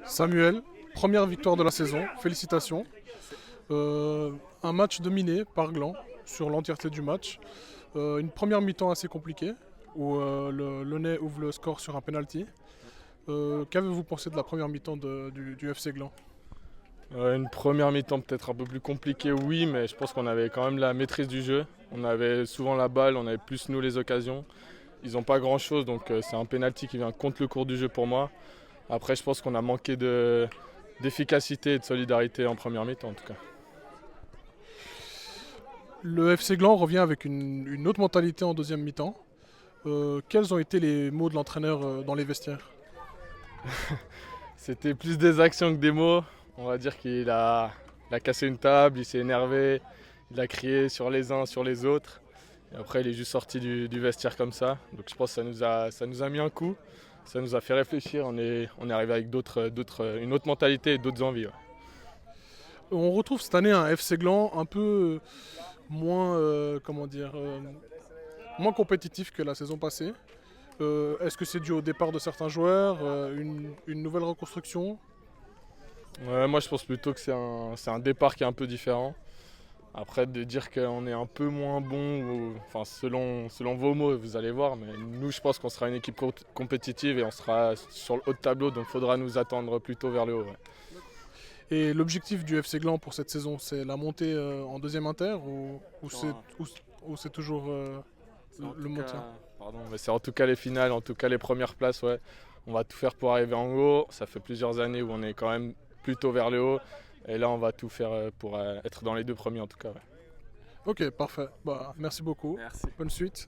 Samuel, première victoire de la saison, félicitations. Un match dominé par Gland sur l'entièreté du match. Une première mi-temps assez compliquée où le Launay ouvre le score sur un penalty. Qu'avez-vous pensé de la première mi-temps du FC Gland? Une première mi-temps peut-être un peu plus compliquée, oui, mais je pense qu'on avait quand même la maîtrise du jeu. On avait souvent la balle, on avait plus nous les occasions. Ils n'ont pas grand-chose, donc c'est un penalty qui vient contre le cours du jeu pour moi. Après, je pense qu'on a manqué d'efficacité et de solidarité en première mi-temps en tout cas. Le FC Gland revient avec une autre mentalité en deuxième mi-temps. Quels ont été les mots de l'entraîneur dans les vestiaires? C'était plus des actions que des mots. On va dire qu'il a cassé une table, il s'est énervé, il a crié sur les uns, sur les autres. Et après, il est juste sorti du vestiaire comme ça. Donc je pense que ça nous a mis un coup. Ça nous a fait réfléchir. On est arrivé avec une autre mentalité et d'autres envies. Ouais. On retrouve cette année un FC Gland un peu moins, moins compétitif que la saison passée. Est-ce que c'est dû au départ de certains joueurs, une nouvelle reconstruction? Ouais, moi, je pense plutôt que c'est un départ qui est un peu différent. Après, de dire qu'on est un peu moins bon, enfin, selon vos mots, vous allez voir, mais nous, je pense qu'on sera une équipe compétitive et on sera sur le haut de tableau, donc il faudra nous attendre plutôt vers le haut. Ouais. Et l'objectif du FC Gland pour cette saison, c'est la montée en deuxième inter Non, ou c'est toujours c'est en le tout maintien? cas, pardon, mais c'est en tout cas les finales, en tout cas les premières places, ouais. On va tout faire pour arriver en haut. Ça fait plusieurs années où on est quand même plutôt vers le haut. Et là, on va tout faire pour être dans les deux premiers en tout cas. Ouais. Ok, parfait. Bah, merci beaucoup. Merci. Bonne suite.